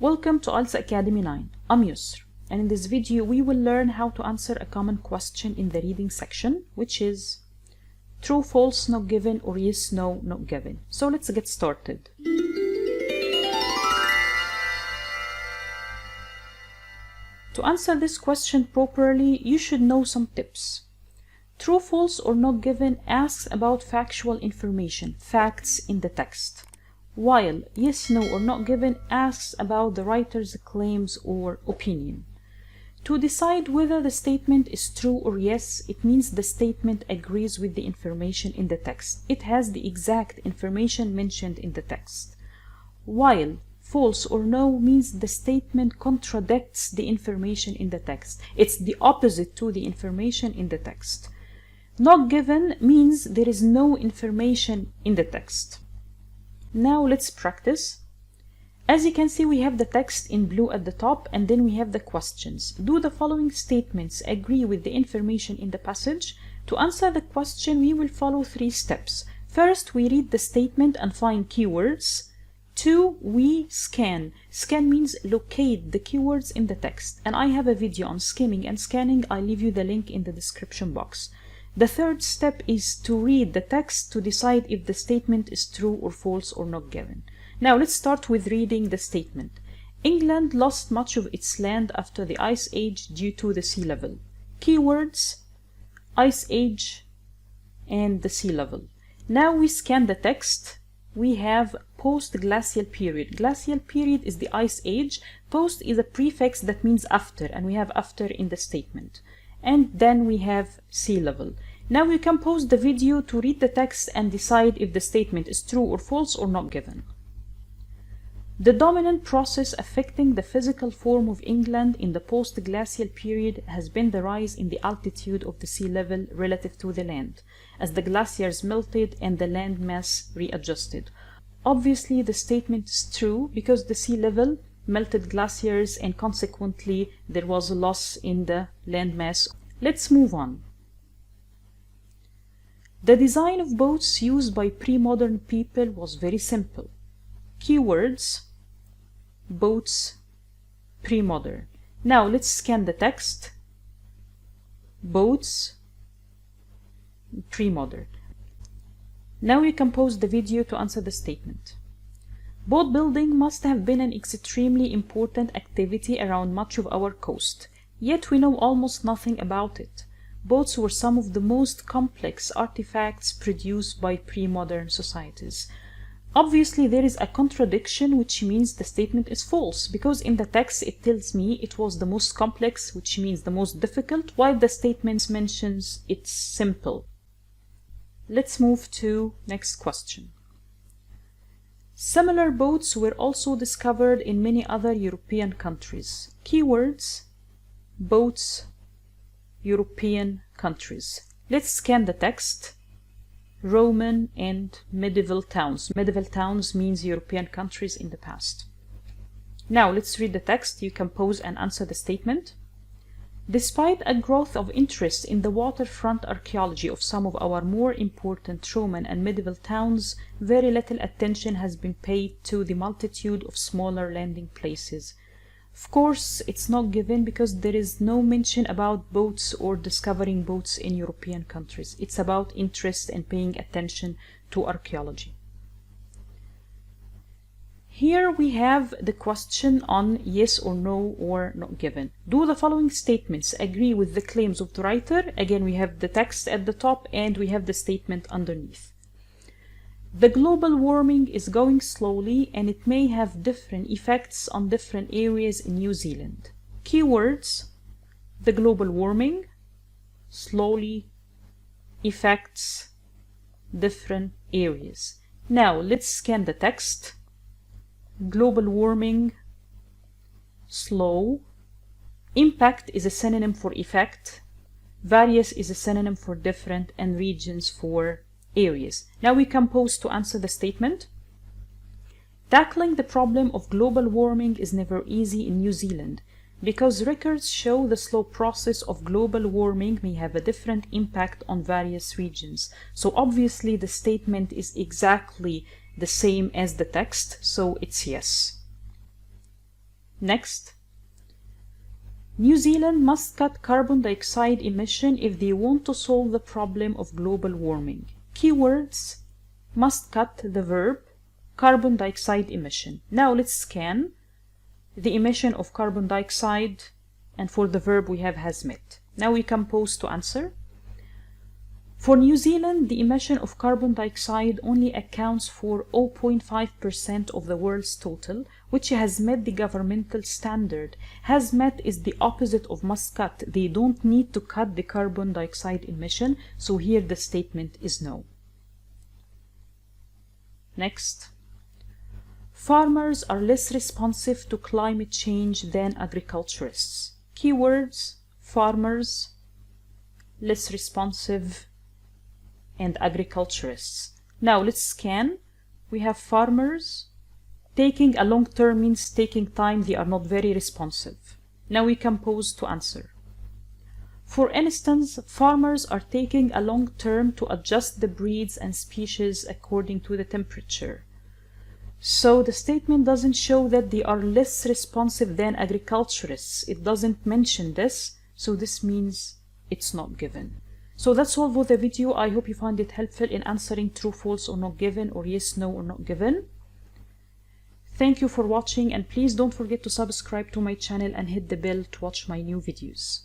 Welcome to IELTS Academy 9. I'm Yusr, and in this video we will learn how to answer a common question in the reading section, which is true, false, not given, or yes, no, not given. So let's get started. To answer this question properly, you should know some tips. True, false, or not given asks about factual information, facts in the text, while yes, no, or not given asks about the writer's claims or opinion. To decide whether the statement is true or yes, it means the statement agrees with the information in the text. It has the exact information mentioned in the text. While false or no means the statement contradicts the information in the text. It's the opposite to the information in the text. Not given means there is no information in the text. Now let's practice. As you can see, we have the text in blue at the top, and then we have the questions. Do the following statements agree with the information in the passage? To answer the question, we will follow 3 steps. First, we read the statement and find keywords. 2, we scan. Scan means locate the keywords in the text. And I have a video on skimming and scanning. I'll leave you the link in the description box. The third step is to read the text to decide if the statement is true or false or not given. Now let's start with reading the statement. England lost much of its land after the Ice Age due to the sea level. Keywords: Ice Age and the sea level. Now we scan the text. We have post-glacial period. Glacial period is the Ice Age. Post is a prefix that means after, and we have after in the statement. And then we have sea level. Now you can pause the video to read the text and decide if the statement is true or false or not given. The dominant process affecting the physical form of England in the post-glacial period has been the rise in the altitude of the sea level relative to the land, as the glaciers melted and the land mass readjusted. Obviously, the statement is true because the sea level melted glaciers and consequently there was a loss in the landmass. Let's move on. The design of boats used by pre-modern people was very simple. Keywords: boats, pre-modern. Now let's scan the text. Boats, pre-modern. Now you can pause the video to answer the statement. Boat building must have been an extremely important activity around much of our coast, yet we know almost nothing about it. Boats were some of the most complex artifacts produced by pre-modern societies. Obviously, there is a contradiction, which means the statement is false, because in the text it tells me it was the most complex, which means the most difficult, while the statement mentions it's simple. Let's move to next question. Similar boats were also discovered in many other European countries. Keywords: boats, European countries. Let's scan the text. Roman and medieval towns. Medieval towns means European countries in the past. Now let's read the text. You can pause and answer the statement. Despite a growth of interest in the waterfront archaeology of some of our more important Roman and medieval towns, very little attention has been paid to the multitude of smaller landing places. Of course, it's not given because there is no mention about boats or discovering boats in European countries. It's about interest and paying attention to archaeology. Here we have the question on yes or no or not given. Do the following statements agree with the claims of the writer? Again, we have the text at the top and we have the statement underneath. The global warming is going slowly and it may have different effects on different areas in New Zealand. Keywords: the global warming, slowly, effects, different areas. Now let's scan the text. Global warming, slow. Impact is a synonym for effect. Various is a synonym for different, and regions for areas. Now we can pause to answer the statement. Tackling the problem of global warming is never easy in New Zealand because records show the slow process of global warming may have a different impact on various regions. So obviously the statement is exactly the same as the text, so it's yes. Next, New Zealand must cut carbon dioxide emission if they want to solve the problem of global warming. Keywords: must cut, the verb, carbon dioxide emission. Now let's scan the emission of carbon dioxide, and for the verb we have has met. Now we can pause to answer. For New Zealand, the emission of carbon dioxide only accounts for 0.5% of the world's total, which has met the governmental standard. Has met is the opposite of must cut. They don't need to cut the carbon dioxide emission, so here the statement is no. Next. Farmers are less responsive to climate change than agriculturists. Keywords: farmers, less responsive, and agriculturists. Now let's scan. We have farmers. Taking a long term means taking time. They are not very responsive. Now we can pause to answer. For instance, farmers are taking a long term to adjust the breeds and species according to the temperature. So the statement doesn't show that they are less responsive than agriculturists. It doesn't mention this, so this means it's not given. So that's all for the video. I hope you find it helpful in answering true, false, or not given, or yes, no, or not given. Thank you for watching, and please don't forget to subscribe to my channel and hit the bell to watch my new videos.